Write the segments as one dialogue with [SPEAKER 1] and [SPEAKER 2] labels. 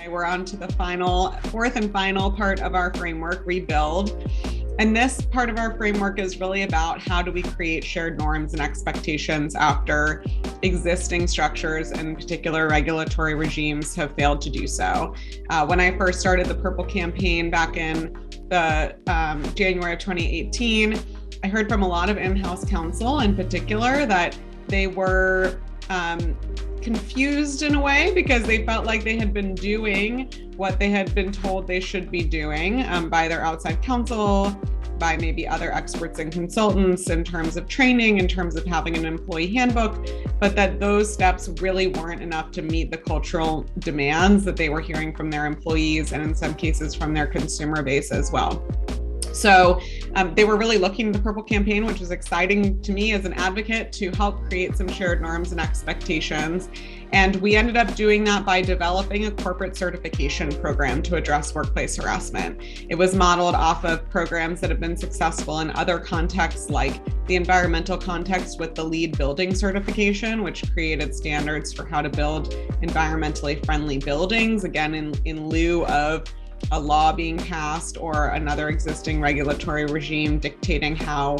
[SPEAKER 1] We're on to the fourth and final part of our framework, Rebuild. And this part of our framework is really about how do we create shared norms and expectations after existing structures, and in particular regulatory regimes, have failed to do so. When I first started the Purple campaign back in the January of 2018, I heard from a lot of in-house counsel in particular that they were confused in a way because they felt like they had been doing what they had been told they should be doing by their outside counsel, by maybe other experts and consultants in terms of training, in terms of having an employee handbook, but that those steps really weren't enough to meet the cultural demands that they were hearing from their employees and in some cases from their consumer base as well. So they were really looking to the Purple campaign, which was exciting to me as an advocate, to help create some shared norms and expectations. And we ended up doing that by developing a corporate certification program to address workplace harassment. It was modeled off of programs that have been successful in other contexts, like the environmental context with the LEED building certification, which created standards for how to build environmentally friendly buildings, again, in lieu of a law being passed or another existing regulatory regime dictating how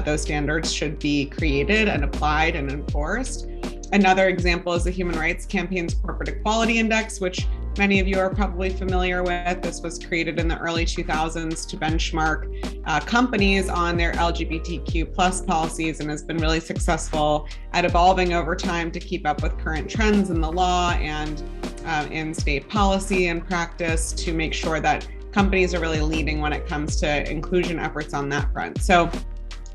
[SPEAKER 1] those standards should be created and applied and enforced. Another example is the Human Rights Campaign's Corporate Equality Index, which many of you are probably familiar with. This was created in the early 2000s to benchmark companies on their LGBTQ plus policies, and has been really successful at evolving over time to keep up with current trends in the law and in state policy and practice to make sure that companies are really leading when it comes to inclusion efforts on that front. So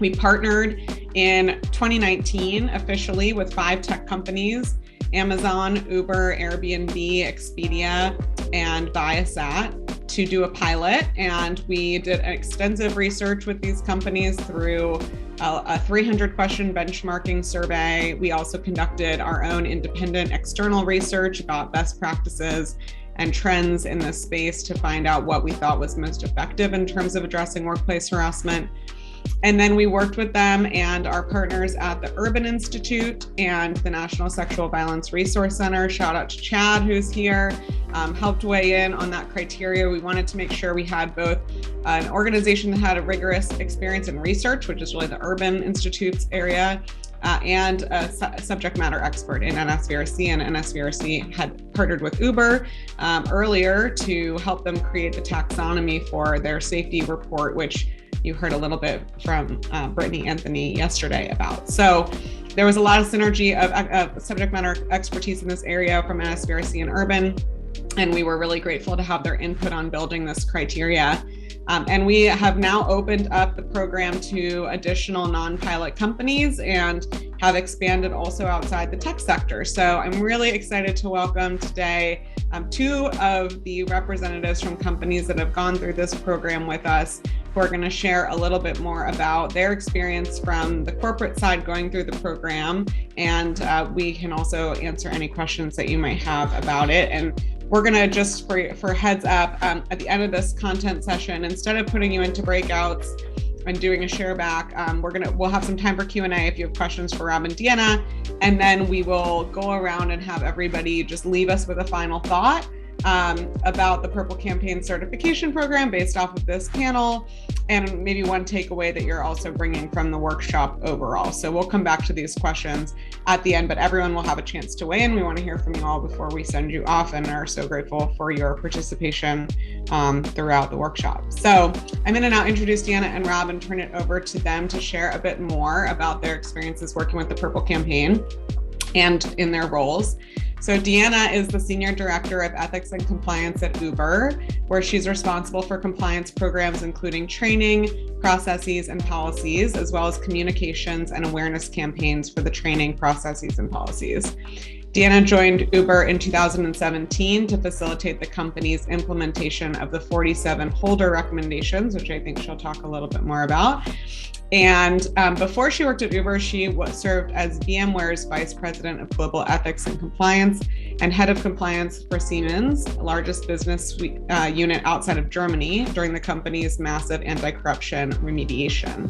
[SPEAKER 1] we partnered in 2019 officially with 5 tech companies: Amazon, Uber, Airbnb, Expedia, and Viasat, to do a pilot. And we did extensive research with these companies through a 300-question benchmarking survey. We also conducted our own independent external research about best practices and trends in this space to find out what we thought was most effective in terms of addressing workplace harassment. And then we worked with them and our partners at the Urban Institute and the National Sexual Violence Resource Center, shout out to Chad, who's here, helped weigh in on that criteria. We wanted to make sure we had both an organization that had a rigorous experience in research, which is really the Urban Institute's area, and a subject matter expert in NSVRC. And NSVRC had partnered with Uber earlier to help them create the taxonomy for their safety report, which you heard a little bit from Brittany Anthony yesterday about. So there was a lot of synergy of subject matter expertise in this area from NSVRC and Urban, and we were really grateful to have their input on building this criteria. And we have now opened up the program to additional non-pilot companies and have expanded also outside the tech sector. So I'm really excited to welcome today 2 of the representatives from companies that have gone through this program with us, who are going to share a little bit more about their experience from the corporate side going through the program. And we can also answer any questions that you might have about it. And we're going to, just for heads up, at the end of this content session, instead of putting you into breakouts and doing a share back, we'll have some time for Q&A if you have questions for Rob and Deanna, and then we will go around and have everybody just leave us with a final thought about the Purple Campaign certification program based off of this panel, and maybe one takeaway that you're also bringing from the workshop overall. So we'll come back to these questions at the end, but everyone will have a chance to weigh in. We want to hear from you all before we send you off, and are so grateful for your participation throughout the workshop. So I'm going to now introduce Deanna and Rob and turn it over to them to share a bit more about their experiences working with the Purple Campaign and in their roles. So Deanna is the Senior Director of Ethics and Compliance at Uber, where she's responsible for compliance programs, including training, processes, and policies, as well as communications and awareness campaigns for the training, processes, and policies. Deanna joined Uber in 2017 to facilitate the company's implementation of the 47 holder recommendations, which I think she'll talk a little bit more about. And before she worked at Uber, she served as VMware's Vice President of Global Ethics and Compliance and Head of Compliance for Siemens, the largest business unit outside of Germany, during the company's massive anti-corruption remediation.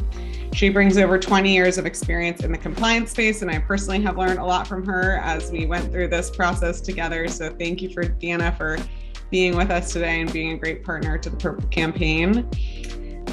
[SPEAKER 1] She brings over 20 years of experience in the compliance space, and I personally have learned a lot from her as we went through this process together. So thank you, Deanna, for being with us today and being a great partner to the Purple Campaign.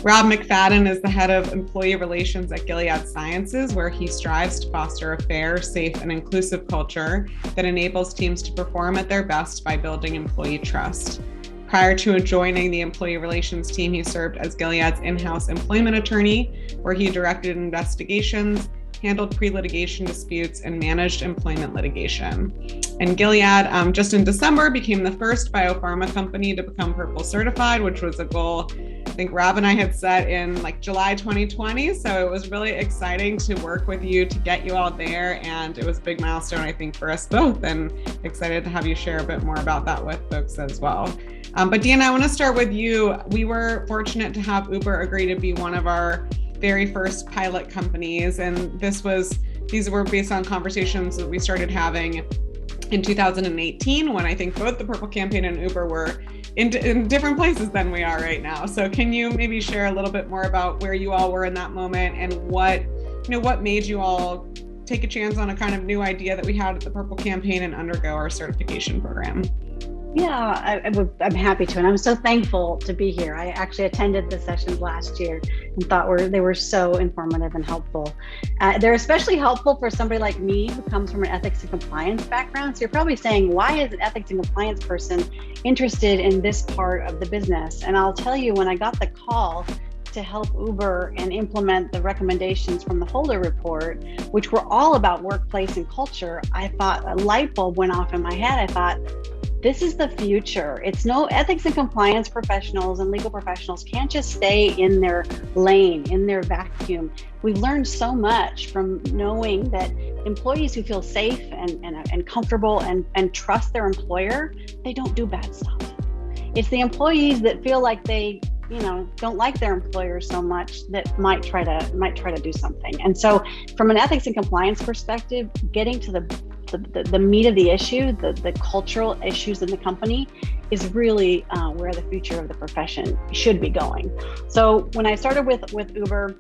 [SPEAKER 1] Rob McFadden is the head of employee relations at Gilead Sciences, where he strives to foster a fair, safe, and inclusive culture that enables teams to perform at their best by building employee trust. Prior to joining the employee relations team, he served as Gilead's in-house employment attorney, where he directed investigations, handled pre-litigation disputes, and managed employment litigation. And Gilead, just in December, became the first biopharma company to become Purple certified, which was a goal I think Rob and I had set in like July 2020. So it was really exciting to work with you to get you all there. And it was a big milestone, I think, for us both, and excited to have you share a bit more about that with folks as well. But Deanna, I want to start with you. We were fortunate to have Uber agree to be one of our very first pilot companies. And these were based on conversations that we started having in 2018, when I think both the Purple Campaign and Uber were in different places than we are right now. So can you maybe share a little bit more about where you all were in that moment, and what made you all take a chance on a kind of new idea that we had at the Purple Campaign and undergo our certification program?
[SPEAKER 2] Yeah, I'm happy to, and I'm so thankful to be here. I actually attended the sessions last year and thought they were so informative and helpful. They're especially helpful for somebody like me who comes from an ethics and compliance background. So you're probably saying, why is an ethics and compliance person interested in this part of the business? And I'll tell you, when I got the call to help Uber and implement the recommendations from the Holder report, which were all about workplace and culture, I thought a light bulb went off in my head. I thought, this is the future. It's no ethics and compliance professionals and legal professionals can't just stay in their lane, in their vacuum. We've learned so much from knowing that employees who feel safe and comfortable and trust their employer, they don't do bad stuff. It's the employees that feel like they don't like their employer so much that might try to do something. And so from an ethics and compliance perspective, getting to the meat of the issue, the cultural issues in the company, is really where the future of the profession should be going. So when I started with Uber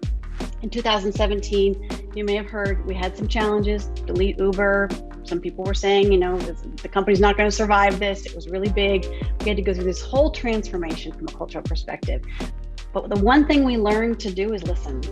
[SPEAKER 2] in 2017, you may have heard we had some challenges. Delete Uber. Some people were saying, the company's not going to survive this. It was really big. We had to go through this whole transformation from a cultural perspective. But the one thing we learned to do is listen.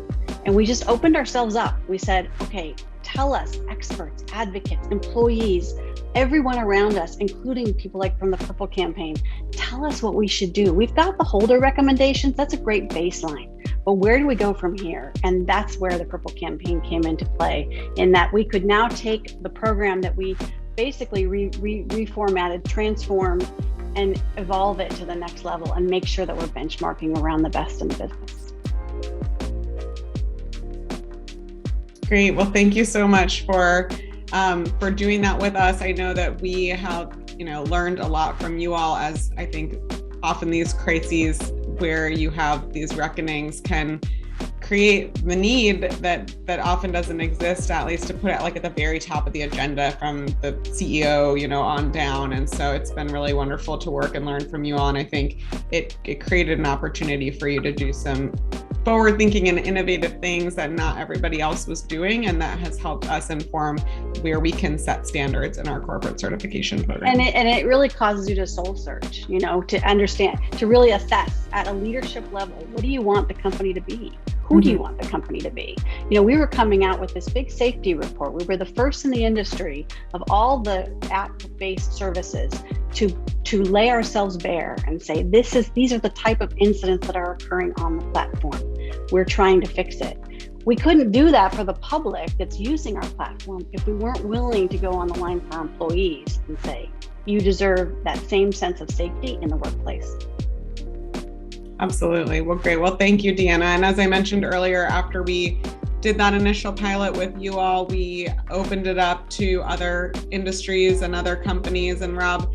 [SPEAKER 2] And we just opened ourselves up. We said, okay, tell us, experts, advocates, employees, everyone around us, including people like from the Purple Campaign, tell us what we should do. We've got the Holder recommendations. That's a great baseline. But where do we go from here? And that's where the Purple Campaign came into play, in that we could now take the program that we basically reformatted, transformed, and evolve it to the next level and make sure that we're benchmarking around the best in the business.
[SPEAKER 1] Great. Well, thank you so much for doing that with us. I know that we have, learned a lot from you all, as I think often these crises where you have these reckonings can create the need that often doesn't exist, at least to put it like at the very top of the agenda from the CEO, on down. And so it's been really wonderful to work and learn from you all. And I think it created an opportunity for you to do some forward thinking and innovative things that not everybody else was doing. And that has helped us inform where we can set standards in our corporate certification program.
[SPEAKER 2] And it really causes you to soul search, to understand, to really assess at a leadership level, what do you want the company to be? Who do you want the company to be? We were coming out with this big safety report. We were the first in the industry of all the app-based services to lay ourselves bare and say, these are the type of incidents that are occurring on the platform. We're trying to fix it. We couldn't do that for the public that's using our platform if we weren't willing to go on the line for our employees and say, you deserve that same sense of safety in the workplace.
[SPEAKER 1] Absolutely. Well, great. Well, thank you, Deanna. And as I mentioned earlier, after we did that initial pilot with you all, we opened it up to other industries and other companies. And Rob,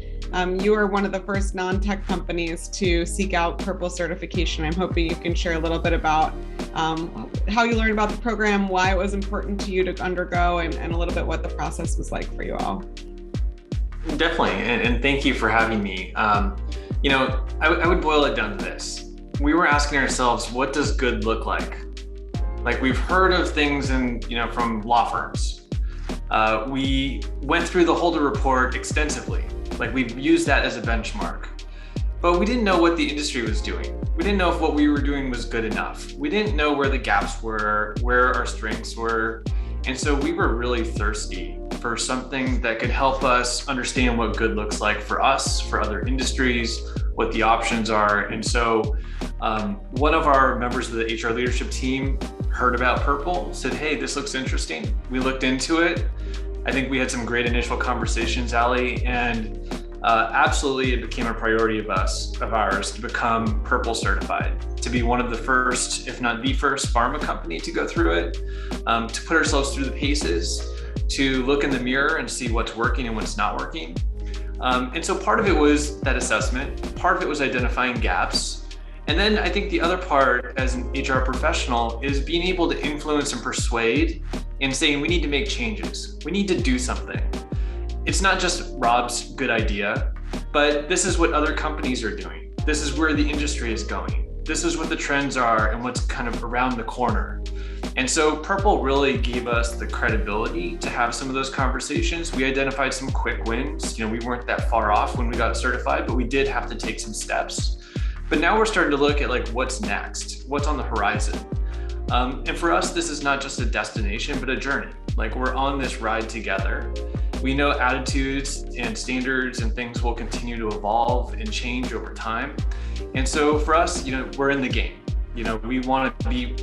[SPEAKER 1] you are one of the first non-tech companies to seek out Purple certification. I'm hoping you can share a little bit about how you learned about the program, why it was important to you to undergo, and a little bit what the process was like for you all.
[SPEAKER 3] Definitely. And thank you for having me. I would boil it down to this. We were asking ourselves, what does good look like? Like, we've heard of things from law firms. We went through the Holder report extensively. Like, we've used that as a benchmark. but we didn't know what the industry was doing. We didn't know if what we were doing was good enough. We didn't know where the gaps were, where our strengths were. And so we were really thirsty for something that could help us understand what good looks like for us, for other industries, what the options are. And so one of our members of the HR leadership team heard about Purple, said, hey, this looks interesting. We looked into it. I think we had some great initial conversations, Ali, and absolutely it became a priority of ours to become Purple certified, to be one of the first, if not the first pharma company to go through it, to put ourselves through the paces, to look in the mirror and see what's working and what's not working. And so part of it was that assessment, part of it was identifying gaps. And then I think the other part as an HR professional is being able to influence and persuade and saying, we need to make changes. We need to do something. It's not just Rob's good idea, but this is what other companies are doing. This is where the industry is going. This is what the trends are and what's kind of around the corner. And so Purple really gave us the credibility to have some of those conversations. We identified some quick wins. We weren't that far off when we got certified, but we did have to take some steps. But now we're starting to look at like what's next, what's on the horizon. And for us, this is not just a destination, but a journey. Like we're on this ride together. We know attitudes and standards and things will continue to evolve and change over time. And so for us, we're in the game. We want to be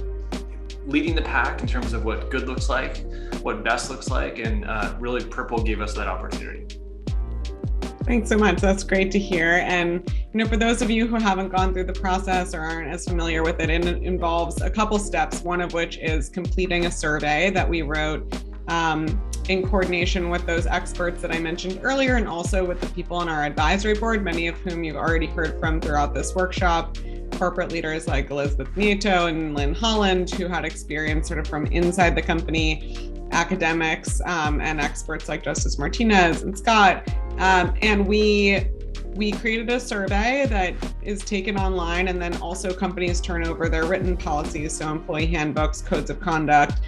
[SPEAKER 3] leading the pack in terms of what good looks like, what best looks like, and really Purple gave us that opportunity.
[SPEAKER 1] Thanks so much. That's great to hear. And for those of you who haven't gone through the process or aren't as familiar with it, it involves a couple steps, one of which is completing a survey that we wrote in coordination with those experts that I mentioned earlier, and also with the people on our advisory board, many of whom you've already heard from throughout this workshop. Corporate leaders like Elizabeth Nieto and Lynn Holland, who had experience sort of from inside the company, academics and experts like Justice Martinez and Scott. And we created a survey that is taken online, and then also companies turn over their written policies, so employee handbooks, codes of conduct,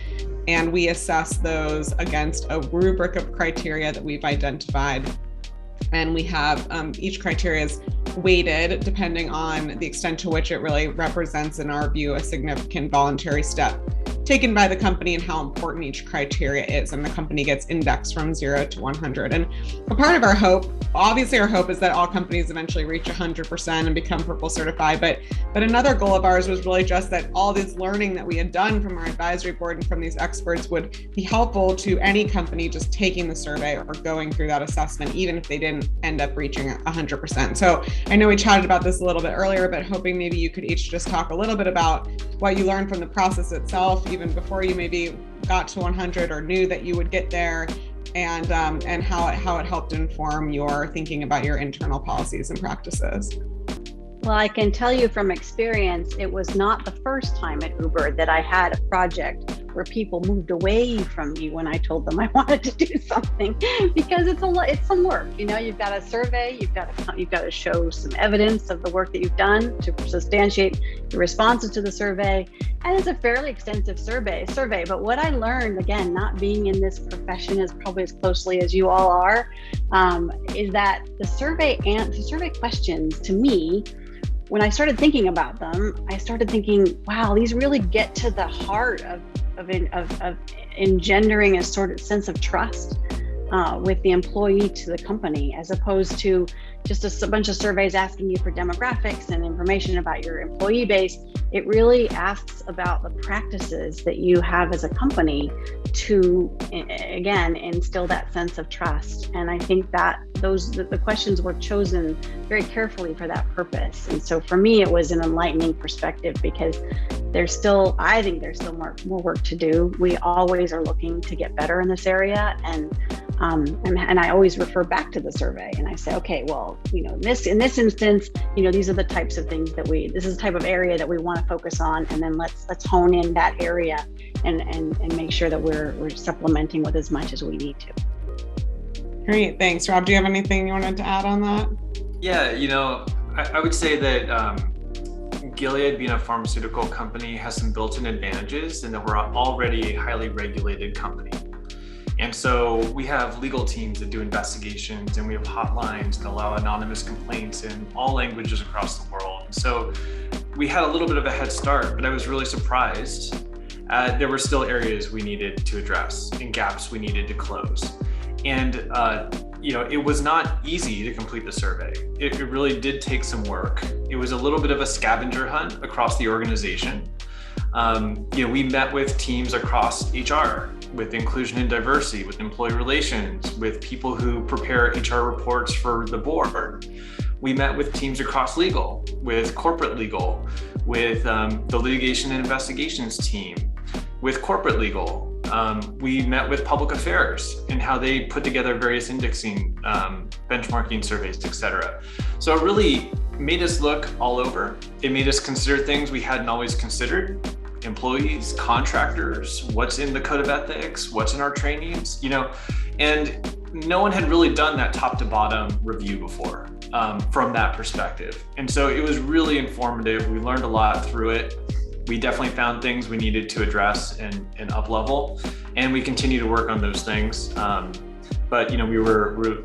[SPEAKER 1] and we assess those against a rubric of criteria that we've identified. And we have each criteria is weighted depending on the extent to which it really represents, in our view, a significant voluntary step taken by the company and how important each criteria is. And the company gets indexed from 0 to 100. And a part of our hope, obviously our hope is that all companies eventually reach 100% and become Purple certified. But another goal of ours was really just that all this learning that we had done from our advisory board and from these experts would be helpful to any company just taking the survey or going through that assessment, even if they didn't end up reaching 100%. So I know we chatted about this a little bit earlier, but hoping maybe you could each just talk a little bit about what you learned from the process itself, even before you maybe got to 100 or knew that you would get there, and how it helped inform your thinking about your internal policies and practices.
[SPEAKER 2] Well, I can tell you from experience, it was not the first time at Uber that I had a project where people moved away from me when I told them I wanted to do something, because it's some work. You've got a survey, you've got to show some evidence of the work that you've done to substantiate your responses to the survey, and it's a fairly extensive survey. But what I learned, again, not being in this profession as probably as closely as you all are, is that the survey questions, to me, when I started thinking about them, I started thinking, wow, these really get to the heart of engendering a sort of sense of trust with the employee to the company, as opposed to just a bunch of surveys asking you for demographics and information about your employee base. It really asks about the practices that you have as a company to, again, instill that sense of trust. And I think that the questions were chosen very carefully for that purpose. And so for me, it was an enlightening perspective, because I think there's still more work to do. We always are looking to get better in this area. And I always refer back to the survey, and I say, okay, well, in this instance, these are the types of things this is the type of area that we want to focus on, and then let's hone in that area and make sure that we're supplementing with as much as we need to.
[SPEAKER 1] Great, thanks. Rob, do you have anything you wanted to add on that?
[SPEAKER 3] Yeah, I would say that Gilead, being a pharmaceutical company, has some built-in advantages in that we're already a highly regulated company. And so we have legal teams that do investigations, and we have hotlines that allow anonymous complaints in all languages across the world. And so we had a little bit of a head start, but I was really surprised. There were still areas we needed to address and gaps we needed to close. And it was not easy to complete the survey. It really did take some work. It was a little bit of a scavenger hunt across the organization. We met with teams across HR, with inclusion and diversity, with employee relations, with people who prepare HR reports for the board. We met with teams across legal, with corporate legal, with the litigation and investigations team, with corporate legal. We met with public affairs and how they put together various indexing, benchmarking surveys, et cetera. So it really made us look all over. It made us consider things we hadn't always considered. Employees, contractors, what's in the code of ethics, what's in our trainings, and no one had really done that top to bottom review before from that perspective. And so it was really informative. We learned a lot through it. We definitely found things we needed to address and up level, and we continue to work on those things. But we were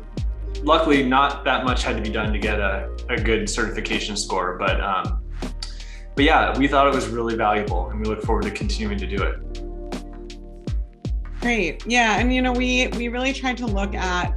[SPEAKER 3] luckily not that much had to be done to get a good certification score. But yeah, we thought it was really valuable, and we look forward to continuing to do it.
[SPEAKER 1] Great. Yeah. And, we really tried to look at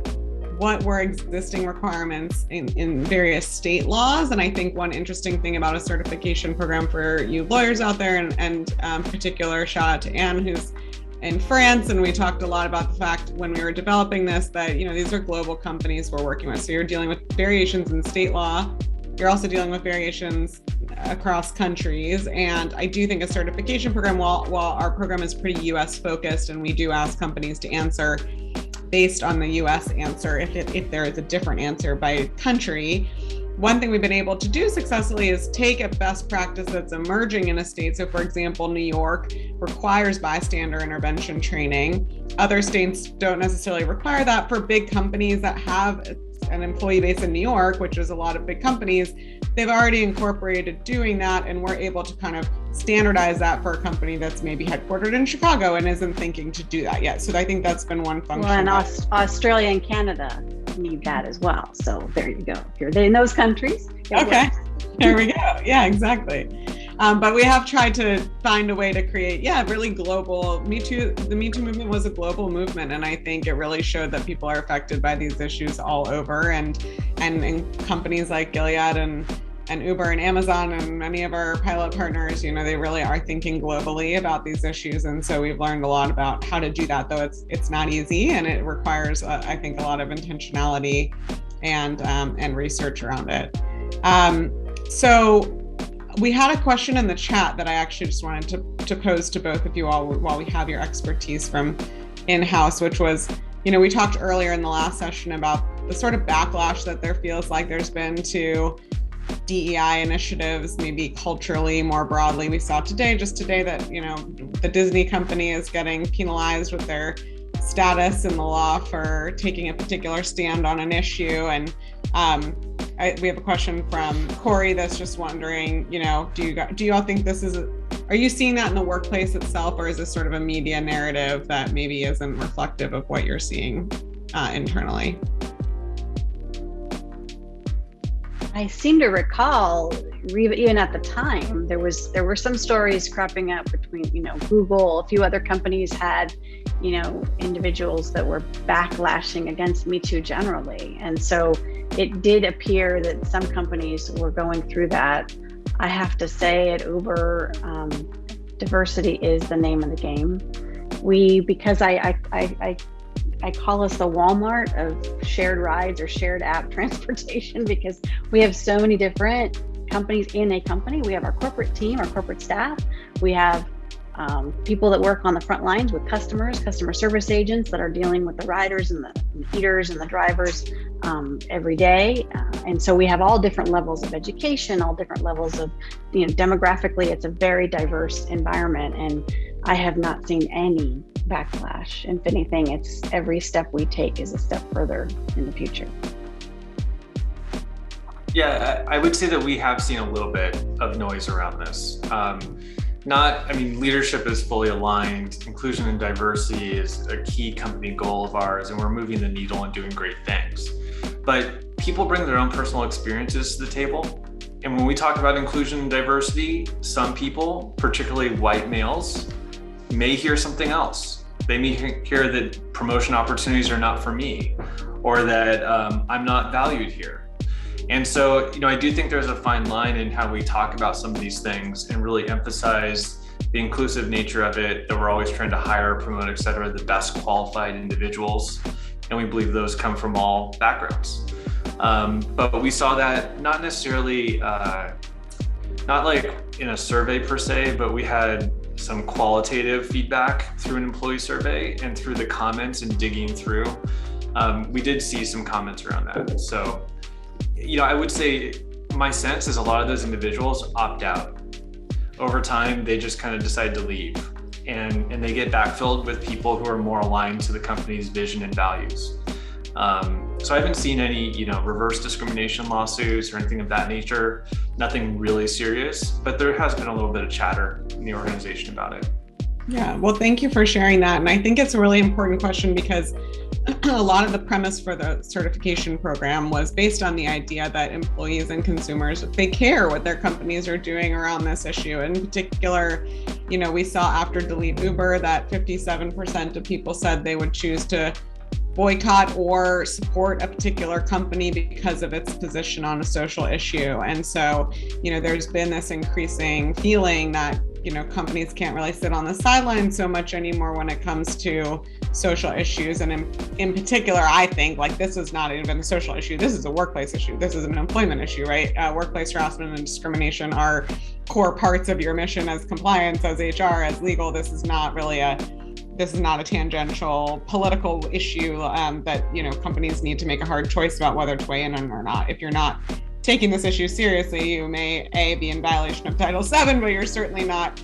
[SPEAKER 1] what were existing requirements in various state laws. And I think one interesting thing about a certification program for you lawyers out there, and particular shout out to Anne, who's in France. And we talked a lot about the fact when we were developing this, that, these are global companies we're working with. So you're dealing with variations in state law. You're also dealing with variations across countries. And I do think a certification program, while our program is pretty US focused, and we do ask companies to answer based on the US answer, if there is a different answer by country. One thing we've been able to do successfully is take a best practice that's emerging in a state. So for example, New York requires bystander intervention training. Other states don't necessarily require that. For big companies that have an employee base in New York, which is a lot of big companies, they've already incorporated doing that, and we're able to kind of standardize that for a company that's maybe headquartered in Chicago and isn't thinking to do that yet. So I think that's been one function.
[SPEAKER 2] Well, and Australia and Canada need that as well. So there you go. If you're in those countries.
[SPEAKER 1] Okay, there we go. Yeah, exactly. But we have tried to find a way to create, really global. Me Too. The Me Too movement was a global movement, and I think it really showed that people are affected by these issues all over. And companies like Gilead and Uber and Amazon and many of our pilot partners, they really are thinking globally about these issues. And so we've learned a lot about how to do that, though it's not easy, and it requires, I think, a lot of intentionality and research around it. So we had a question in the chat that I actually just wanted to pose to both of you all while we have your expertise from in-house, which was, we talked earlier in the last session about the sort of backlash that there feels like there's been to DEI initiatives, maybe culturally more broadly. We saw today that, the Disney company is getting penalized with their status in the law for taking a particular stand on an issue. And we have a question from Corey that's just wondering, do you all think this is, are you seeing that in the workplace itself, or is this sort of a media narrative that maybe isn't reflective of what you're seeing internally?
[SPEAKER 2] I seem to recall, even at the time, there were some stories cropping up between, Google, a few other companies had, individuals that were backlashing against Me Too generally. And so it did appear that some companies were going through that. I have to say at Uber, diversity is the name of the game. Because I call us the Walmart of shared rides or shared app transportation, because we have so many different companies in a company. We have our corporate team, our corporate staff. We have people that work on the front lines with customers, customer service agents that are dealing with the riders and the eaters and the drivers every day. And so we have all different levels of education, all different levels of, demographically, it's a very diverse environment. And I have not seen any backlash. If anything, it's every step we take is a step further in the future.
[SPEAKER 3] Yeah, I would say that we have seen a little bit of noise around this. Leadership is fully aligned. Inclusion and diversity is a key company goal of ours, and we're moving the needle and doing great things. But people bring their own personal experiences to the table. And when we talk about inclusion and diversity, some people, particularly white males, may hear something else. They may hear that promotion opportunities are not for me, or that I'm not valued here. And so, I do think there's a fine line in how we talk about some of these things and really emphasize the inclusive nature of it, that we're always trying to hire, promote, et cetera, the best qualified individuals. And we believe those come from all backgrounds. But we saw that not necessarily, not like in a survey per se, but we had some qualitative feedback through an employee survey, and through the comments and digging through, we did see some comments around that. So, I would say my sense is a lot of those individuals opt out. Over time, they just kind of decide to leave, and they get backfilled with people who are more aligned to the company's vision and values. So I haven't seen any, reverse discrimination lawsuits or anything of that nature, nothing really serious, but there has been a little bit of chatter in the organization about it.
[SPEAKER 1] Yeah, well, thank you for sharing that. And I think it's a really important question, because a lot of the premise for the certification program was based on the idea that employees and consumers, they care what their companies are doing around this issue. In particular, we saw after Delete Uber that 57% of people said they would choose to boycott or support a particular company because of its position on a social issue. And so, there's been this increasing feeling that, companies can't really sit on the sidelines so much anymore when it comes to social issues. And in particular, I think this is not even a social issue. This is a workplace issue. This is an employment issue, right? Workplace harassment and discrimination are core parts of your mission as compliance, as HR, as legal. This is not a tangential political issue that companies need to make a hard choice about whether to weigh in on or not. If you're not taking this issue seriously, you may be in violation of Title VII, but you're certainly not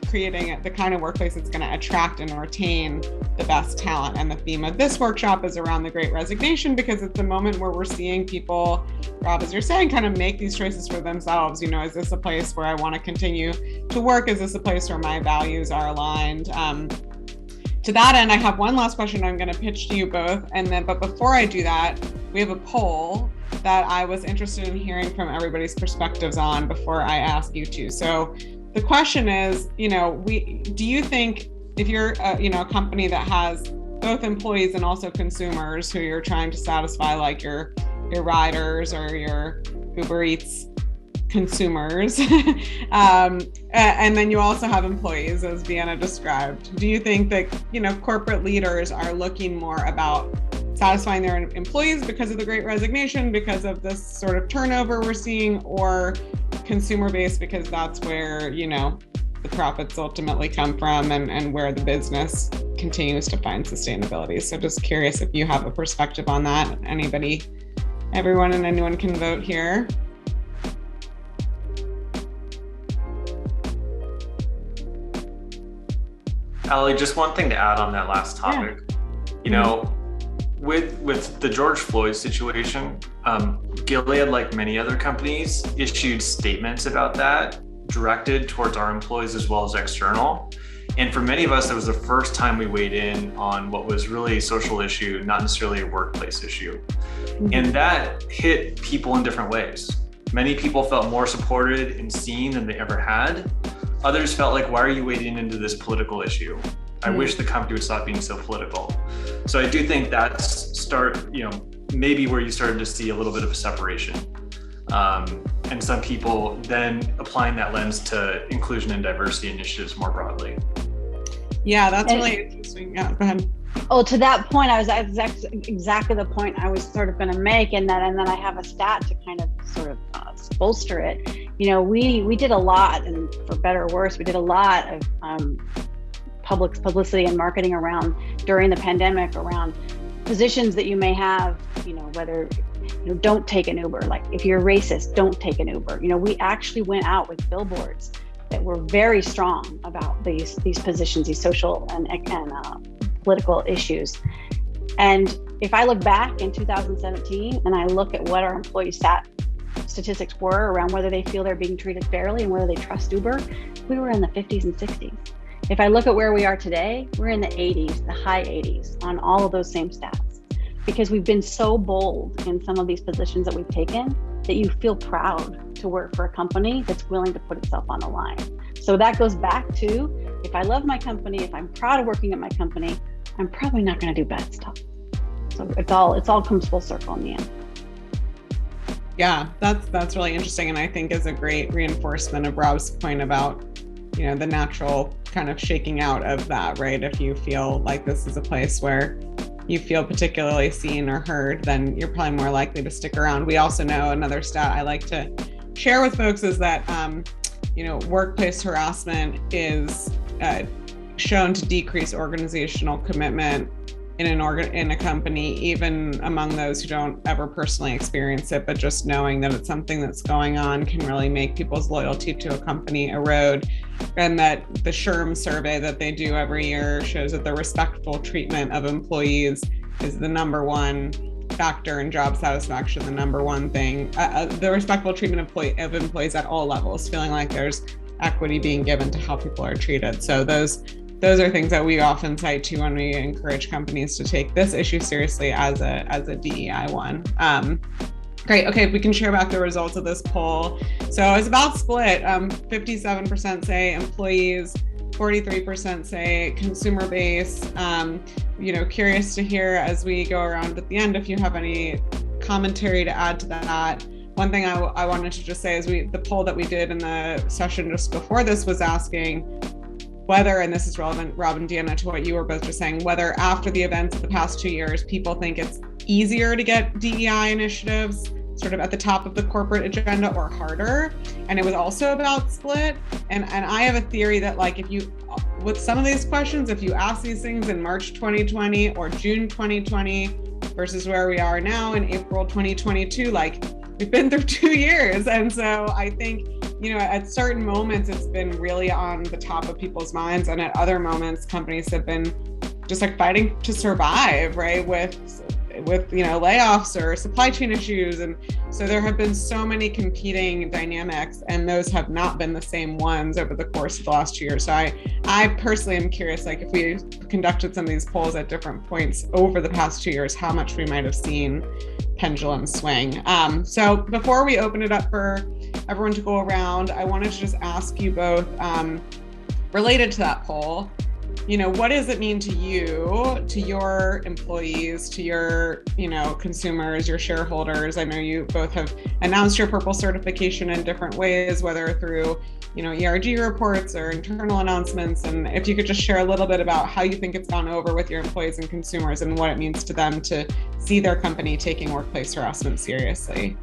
[SPEAKER 1] creating the kind of workplace that's going to attract and retain the best talent. And the theme of this workshop is around the Great Resignation, because it's a moment where we're seeing people, Rob, as you're saying, kind of make these choices for themselves. Is this a place where I want to continue to work? Is this a place where my values are aligned? To that end, I have one last question I'm going to pitch to you both. But before I do that, we have a poll that I was interested in hearing from everybody's perspectives on before I ask you two. So the question is, do you think, if you're a company that has both employees and also consumers who you're trying to satisfy, like your riders or your Uber Eats consumers, and then you also have employees, as Vienna described. Do you think that corporate leaders are looking more about satisfying their employees because of the Great Resignation, because of this sort of turnover we're seeing, or consumer base because that's where the profits ultimately come from, and where the business continues to find sustainability? So just curious if you have a perspective on that. Everyone and anyone can vote here.
[SPEAKER 3] Ali, just one thing to add on that last topic. Yeah. With the George Floyd situation, Gilead, like many other companies, issued statements about that directed towards our employees as well as external. And for many of us, that was the first time we weighed in on what was really a social issue, not necessarily a workplace issue. Mm-hmm. And that hit people in different ways. Many people felt more supported and seen than they ever had. Others felt like, why are you wading into this political issue? I wish the company would stop being so political. So I do think that's maybe where you started to see a little bit of a separation. And some people then applying that lens to inclusion and diversity initiatives more broadly.
[SPEAKER 1] Yeah, that's really interesting. Yeah, go ahead.
[SPEAKER 2] Oh, to that point, exactly the point I was sort of going to make, and then I have a stat to kind of sort of bolster it. We did a lot, and for better or worse, we did a lot of publicity and marketing around during the pandemic around positions that you may have, whether, don't take an Uber. Like if you're racist, don't take an Uber. We actually went out with billboards that were very strong about these positions, these social and political issues. And if I look back in 2017 and I look at what our employee sat statistics were around whether they feel they're being treated fairly and whether they trust Uber, we were in the 50s and 60s. If I look at where we are today, we're in the 80s, the high 80s on all of those same stats, because we've been so bold in some of these positions that we've taken that you feel proud to work for a company that's willing to put itself on the line. So that goes back to, if I love my company, if I'm proud of working at my company, I'm probably not going to do bad stuff. So it's all comes full circle in the end.
[SPEAKER 1] Yeah, that's really interesting, and I think is a great reinforcement of Rob's point about, the natural kind of shaking out of that, right? If you feel like this is a place where you feel particularly seen or heard, then you're probably more likely to stick around. We also know another stat I like to share with folks is that, workplace harassment is shown to decrease organizational commitment in a company, even among those who don't ever personally experience it, but just knowing that it's something that's going on can really make people's loyalty to a company erode. And that the SHRM survey that they do every year shows that the respectful treatment of employees is the number one factor in job satisfaction, the number one thing, the respectful treatment of employees at all levels, feeling like there's equity being given to how people are treated. So those are things that we often cite to when we encourage companies to take this issue seriously as a DEI one. Great. Okay, we can share back the results of this poll. So it's about split. 57% say employees, 43% say consumer base. Curious to hear as we go around at the end if you have any commentary to add to that. One thing I wanted to just say is the poll that we did in the session just before this was asking whether, and this is relevant, Rob and Deanna, to what you were both just saying, whether after the events of the past 2 years, people think it's easier to get DEI initiatives sort of at the top of the corporate agenda or harder. And it was also about split. And I have a theory that with some of these questions, if you ask these things in March 2020 or June 2020 versus where we are now in April 2022, we've been through 2 years. And so I think, at certain moments, it's been really on the top of people's minds. And at other moments, companies have been just fighting to survive, right? With layoffs or supply chain issues. And so there have been so many competing dynamics, and those have not been the same ones over the course of the last 2 years. So I personally am curious, if we conducted some of these polls at different points over the past 2 years, how much we might have seen pendulum swing. So before we open it up for everyone to go around, I wanted to just ask you both, related to that poll, what does it mean to you, to your employees, to your, consumers, your shareholders? I know you both have announced your Purple certification in different ways, whether through, ERG reports or internal announcements. And if you could just share a little bit about how you think it's gone over with your employees and consumers and what it means to them to see their company taking workplace harassment seriously.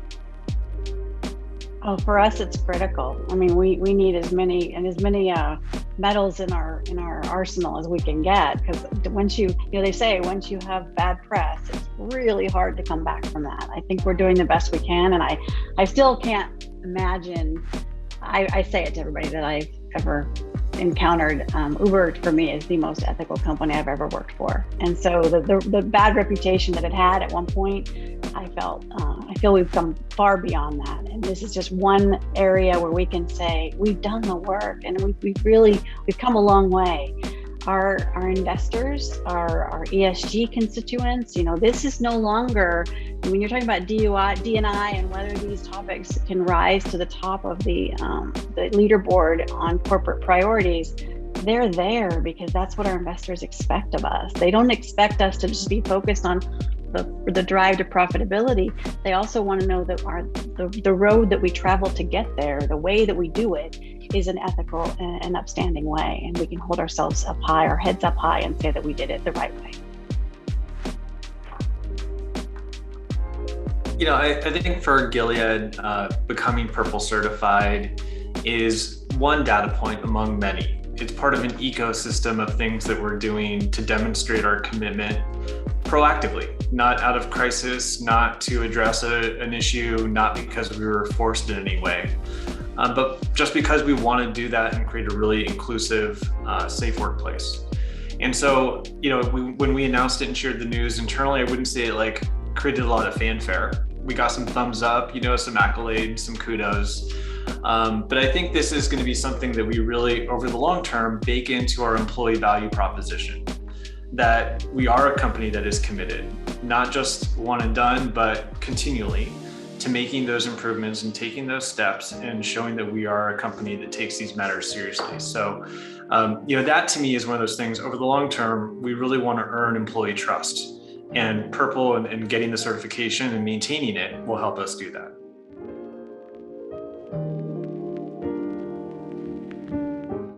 [SPEAKER 2] Oh, for us, it's critical. I mean, we need as many medals in our arsenal as we can get, because once they say once you have bad press, it's really hard to come back from that. I think we're doing the best we can, and I still can't imagine. I say it to everybody that I've ever encountered. Uber for me is the most ethical company I've ever worked for, and so the bad reputation that it had at one point, I feel we've come far beyond that, and this is just one area where we can say we've done the work, and we've come a long way. Our investors, our ESG constituents, this is no longer, when you're talking about D&I and whether these topics can rise to the top of the leaderboard on corporate priorities, they're there because that's what our investors expect of us. They don't expect us to just be focused on the drive to profitability. They also want to know that the road that we travel to get there, the way that we do it, is an ethical and upstanding way, and we can hold ourselves up high, our heads up high, and say that we did it the right way.
[SPEAKER 3] I think for Gilead, becoming Purple certified is one data point among many. It's part of an ecosystem of things that we're doing to demonstrate our commitment proactively, not out of crisis, not to address an issue, not because we were forced in any way, but just because we want to do that and create a really inclusive, safe workplace. And so, when we announced it and shared the news internally, I wouldn't say it created a lot of fanfare. we got some thumbs up, some accolades, some kudos. But I think this is going to be something that we really, over the long term, bake into our employee value proposition, that we are a company that is committed, not just one and done, but continually to making those improvements and taking those steps and showing that we are a company that takes these matters seriously. So, that to me is one of those things. Over the long term, we really want to earn employee trust, and Purple and getting the certification and maintaining it will help us do that.